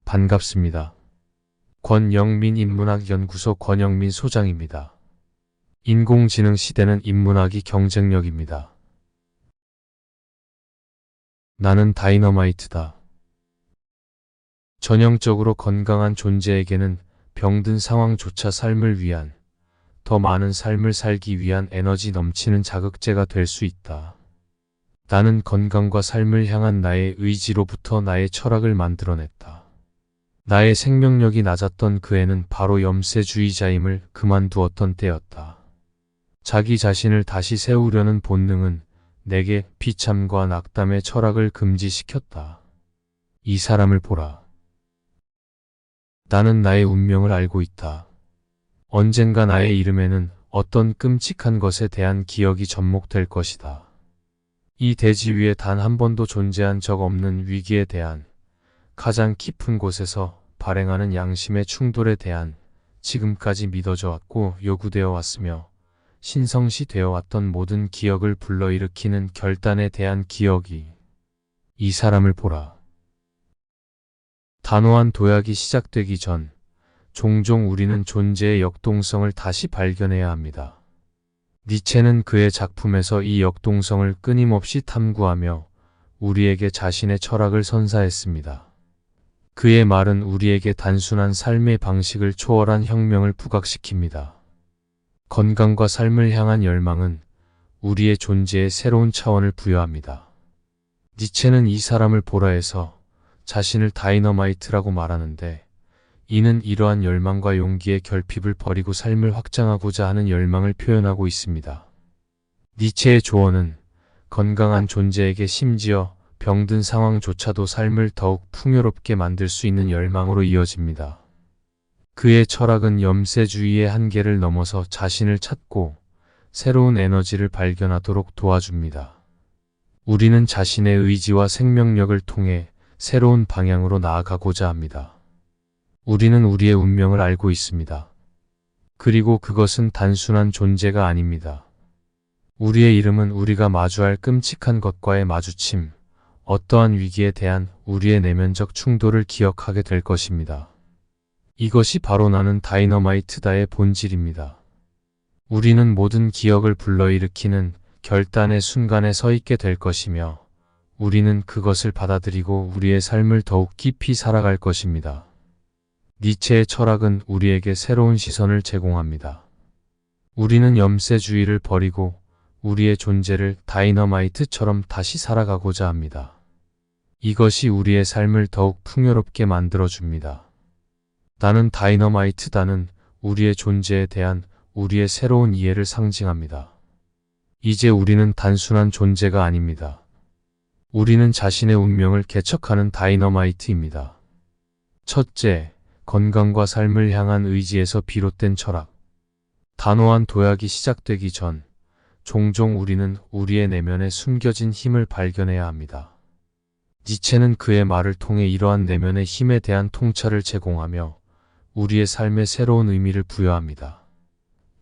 반갑습니다. 권영민 인문학연구소 권영민 소장입니다. 인공지능 시대는 인문학이 경쟁력입니다. 나는 다이너마이트다. 전형적으로 건강한 존재에게는 병든 상황조차 삶을 위한, 더 많은 삶을 살기 위한 에너지 넘치는 자극제가 될 수 있다. 나는 건강과 삶을 향한 나의 의지로부터 나의 철학을 만들어냈다. 나의 생명력이 낮았던 그 해는 바로 염세주의자임을 그만두었던 때였다. 자기 자신을 다시 세우려는 본능은 내게 비참과 낙담의 철학을 금지시켰다. 이 사람을 보라. 나는 나의 운명을 알고 있다. 언젠가 나의 이름에는 어떤 끔찍한 것에 대한 기억이 접목될 것이다. 이 대지 위에 단 한 번도 존재한 적 없는 위기에 대한, 가장 깊은 곳에서 발행하는 양심의 충돌에 대한, 지금까지 믿어져 왔고 요구되어 왔으며 신성시되어 왔던 모든 기억을 불러일으키는 결단에 대한 기억이, 이 사람을 보라. 단호한 도약이 시작되기 전 종종 우리는 존재의 역동성을 다시 발견해야 합니다. 니체는 그의 작품에서 이 역동성을 끊임없이 탐구하며 우리에게 자신의 철학을 선사했습니다. 그의 말은 우리에게 단순한 삶의 방식을 초월한 혁명을 부각시킵니다. 건강과 삶을 향한 열망은 우리의 존재에 새로운 차원을 부여합니다. 니체는 이 사람을 보라 해서 자신을 다이너마이트라고 말하는데, 이는 이러한 열망과 용기의 결핍을 버리고 삶을 확장하고자 하는 열망을 표현하고 있습니다. 니체의 조언은 건강한 존재에게 심지어 병든 상황조차도 삶을 더욱 풍요롭게 만들 수 있는 열망으로 이어집니다. 그의 철학은 염세주의의 한계를 넘어서 자신을 찾고 새로운 에너지를 발견하도록 도와줍니다. 우리는 자신의 의지와 생명력을 통해 새로운 방향으로 나아가고자 합니다. 우리는 우리의 운명을 알고 있습니다. 그리고 그것은 단순한 존재가 아닙니다. 우리의 이름은 우리가 마주할 끔찍한 것과의 마주침, 어떠한 위기에 대한 우리의 내면적 충돌을 기억하게 될 것입니다. 이것이 바로 나는 다이너마이트다의 본질입니다. 우리는 모든 기억을 불러일으키는 결단의 순간에 서 있게 될 것이며, 우리는 그것을 받아들이고 우리의 삶을 더욱 깊이 살아갈 것입니다. 니체의 철학은 우리에게 새로운 시선을 제공합니다. 우리는 염세주의를 버리고 우리의 존재를 다이너마이트처럼 다시 살아가고자 합니다. 이것이 우리의 삶을 더욱 풍요롭게 만들어줍니다. 나는 다이너마이트다는 우리의 존재에 대한 우리의 새로운 이해를 상징합니다. 이제 우리는 단순한 존재가 아닙니다. 우리는 자신의 운명을 개척하는 다이너마이트입니다. 첫째, 건강과 삶을 향한 의지에서 비롯된 철학. 단호한 도약이 시작되기 전 종종 우리는 우리의 내면에 숨겨진 힘을 발견해야 합니다. 니체는 그의 말을 통해 이러한 내면의 힘에 대한 통찰을 제공하며 우리의 삶에 새로운 의미를 부여합니다.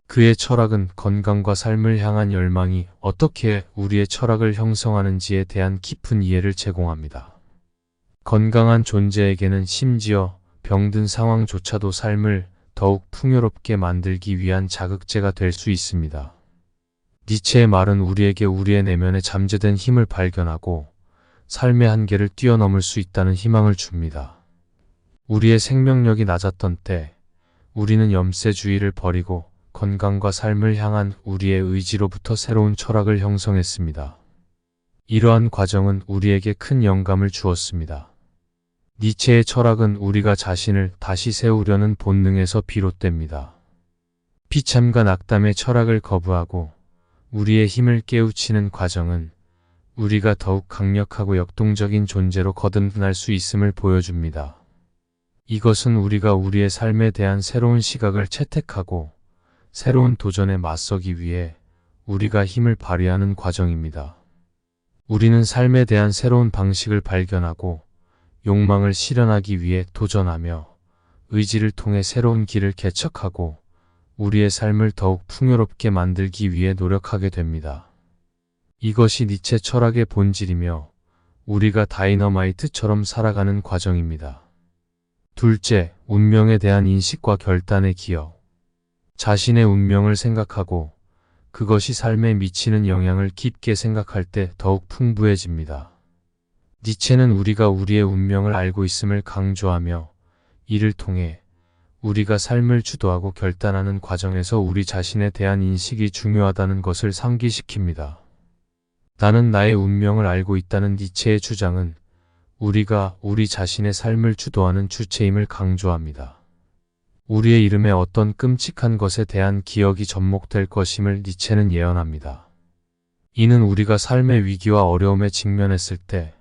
그의 철학은 건강과 삶을 향한 열망이 어떻게 우리의 철학을 형성하는지에 대한 깊은 이해를 제공합니다. 건강한 존재에게는 심지어 병든 상황조차도 삶을 더욱 풍요롭게 만들기 위한 자극제가 될 수 있습니다. 니체의 말은 우리에게 우리의 내면에 잠재된 힘을 발견하고 삶의 한계를 뛰어넘을 수 있다는 희망을 줍니다. 우리의 생명력이 낮았던 때, 우리는 염세주의를 버리고 건강과 삶을 향한 우리의 의지로부터 새로운 철학을 형성했습니다. 이러한 과정은 우리에게 큰 영감을 주었습니다. 니체의 철학은 우리가 자신을 다시 세우려는 본능에서 비롯됩니다. 비참과 낙담의 철학을 거부하고 우리의 힘을 깨우치는 과정은 우리가 더욱 강력하고 역동적인 존재로 거듭날 수 있음을 보여줍니다. 이것은 우리가 우리의 삶에 대한 새로운 시각을 채택하고 새로운 도전에 맞서기 위해 우리가 힘을 발휘하는 과정입니다. 우리는 삶에 대한 새로운 방식을 발견하고 욕망을 실현하기 위해 도전하며 의지를 통해 새로운 길을 개척하고 우리의 삶을 더욱 풍요롭게 만들기 위해 노력하게 됩니다. 이것이 니체 철학의 본질이며 우리가 다이너마이트처럼 살아가는 과정입니다. 둘째, 운명에 대한 인식과 결단의 기여. 자신의 운명을 생각하고 그것이 삶에 미치는 영향을 깊게 생각할 때 더욱 풍부해집니다. 니체는 우리가 우리의 운명을 알고 있음을 강조하며 이를 통해 우리가 삶을 주도하고 결단하는 과정에서 우리 자신에 대한 인식이 중요하다는 것을 상기시킵니다. 나는 나의 운명을 알고 있다는 니체의 주장은 우리가 우리 자신의 삶을 주도하는 주체임을 강조합니다. 우리의 이름에 어떤 끔찍한 것에 대한 기억이 접목될 것임을 니체는 예언합니다. 이는 우리가 삶의 위기와 어려움에 직면했을 때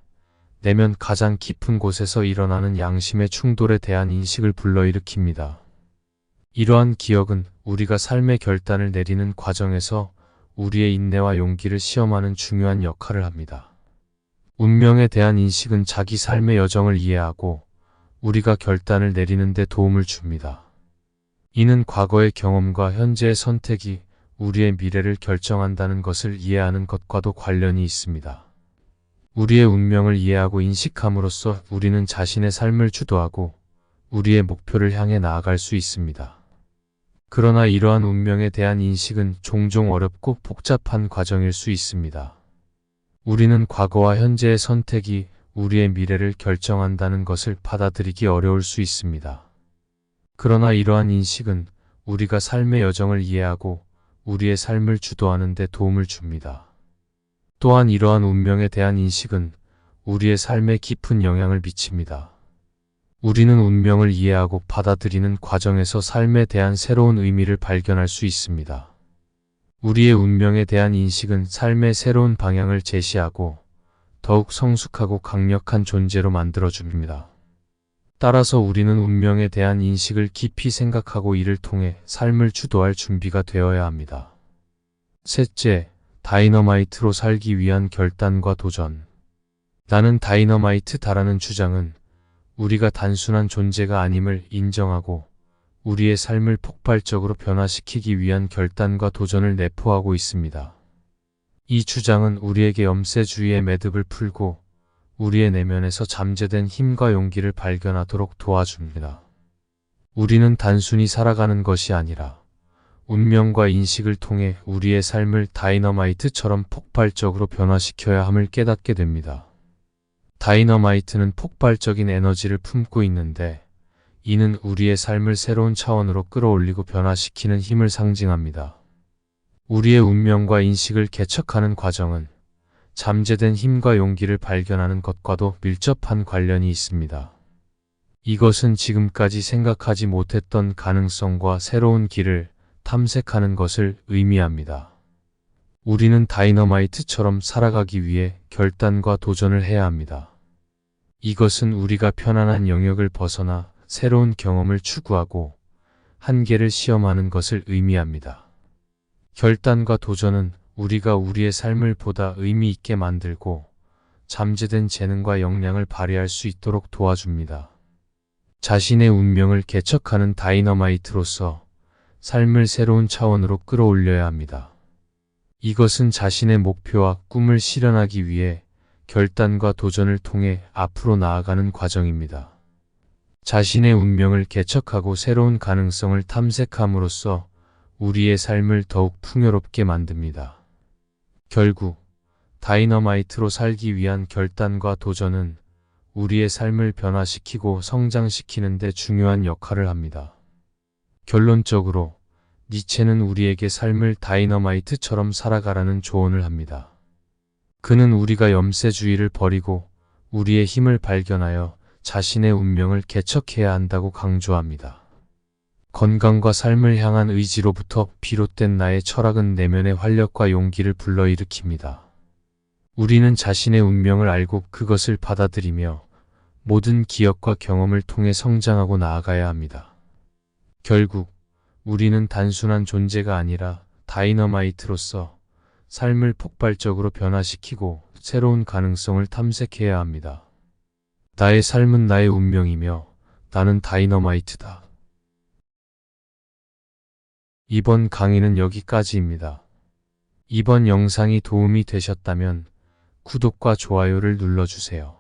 내면 가장 깊은 곳에서 일어나는 양심의 충돌에 대한 인식을 불러일으킵니다. 이러한 기억은 우리가 삶의 결단을 내리는 과정에서 우리의 인내와 용기를 시험하는 중요한 역할을 합니다. 운명에 대한 인식은 자기 삶의 여정을 이해하고 우리가 결단을 내리는 데 도움을 줍니다. 이는 과거의 경험과 현재의 선택이 우리의 미래를 결정한다는 것을 이해하는 것과도 관련이 있습니다. 우리의 운명을 이해하고 인식함으로써 우리는 자신의 삶을 주도하고 우리의 목표를 향해 나아갈 수 있습니다. 그러나 이러한 운명에 대한 인식은 종종 어렵고 복잡한 과정일 수 있습니다. 우리는 과거와 현재의 선택이 우리의 미래를 결정한다는 것을 받아들이기 어려울 수 있습니다. 그러나 이러한 인식은 우리가 삶의 여정을 이해하고 우리의 삶을 주도하는 데 도움을 줍니다. 또한 이러한 운명에 대한 인식은 우리의 삶에 깊은 영향을 미칩니다. 우리는 운명을 이해하고 받아들이는 과정에서 삶에 대한 새로운 의미를 발견할 수 있습니다. 우리의 운명에 대한 인식은 삶의 새로운 방향을 제시하고 더욱 성숙하고 강력한 존재로 만들어줍니다. 따라서 우리는 운명에 대한 인식을 깊이 생각하고 이를 통해 삶을 주도할 준비가 되어야 합니다. 셋째, 다이너마이트로 살기 위한 결단과 도전. 나는 다이너마이트다라는 주장은 우리가 단순한 존재가 아님을 인정하고 우리의 삶을 폭발적으로 변화시키기 위한 결단과 도전을 내포하고 있습니다. 이 주장은 우리에게 염세주의의 매듭을 풀고 우리의 내면에서 잠재된 힘과 용기를 발견하도록 도와줍니다. 우리는 단순히 살아가는 것이 아니라 운명과 인식을 통해 우리의 삶을 다이너마이트처럼 폭발적으로 변화시켜야 함을 깨닫게 됩니다. 다이너마이트는 폭발적인 에너지를 품고 있는데 이는 우리의 삶을 새로운 차원으로 끌어올리고 변화시키는 힘을 상징합니다. 우리의 운명과 인식을 개척하는 과정은 잠재된 힘과 용기를 발견하는 것과도 밀접한 관련이 있습니다. 이것은 지금까지 생각하지 못했던 가능성과 새로운 길을 탐색하는 것을 의미합니다. 우리는 다이너마이트처럼 살아가기 위해 결단과 도전을 해야 합니다. 이것은 우리가 편안한 영역을 벗어나 새로운 경험을 추구하고 한계를 시험하는 것을 의미합니다. 결단과 도전은 우리가 우리의 삶을 보다 의미 있게 만들고 잠재된 재능과 역량을 발휘할 수 있도록 도와줍니다. 자신의 운명을 개척하는 다이너마이트로서 삶을 새로운 차원으로 끌어올려야 합니다. 이것은 자신의 목표와 꿈을 실현하기 위해 결단과 도전을 통해 앞으로 나아가는 과정입니다. 자신의 운명을 개척하고 새로운 가능성을 탐색함으로써 우리의 삶을 더욱 풍요롭게 만듭니다. 결국 다이너마이트로 살기 위한 결단과 도전은 우리의 삶을 변화시키고 성장시키는 데 중요한 역할을 합니다. 결론적으로 니체는 우리에게 삶을 다이너마이트처럼 살아가라는 조언을 합니다. 그는 우리가 염세주의를 버리고 우리의 힘을 발견하여 자신의 운명을 개척해야 한다고 강조합니다. 건강과 삶을 향한 의지로부터 비롯된 나의 철학은 내면의 활력과 용기를 불러일으킵니다. 우리는 자신의 운명을 알고 그것을 받아들이며 모든 기억과 경험을 통해 성장하고 나아가야 합니다. 결국 우리는 단순한 존재가 아니라 다이너마이트로서 삶을 폭발적으로 변화시키고 새로운 가능성을 탐색해야 합니다. 나의 삶은 나의 운명이며 나는 다이너마이트다. 이번 강의는 여기까지입니다. 이번 영상이 도움이 되셨다면 구독과 좋아요를 눌러주세요.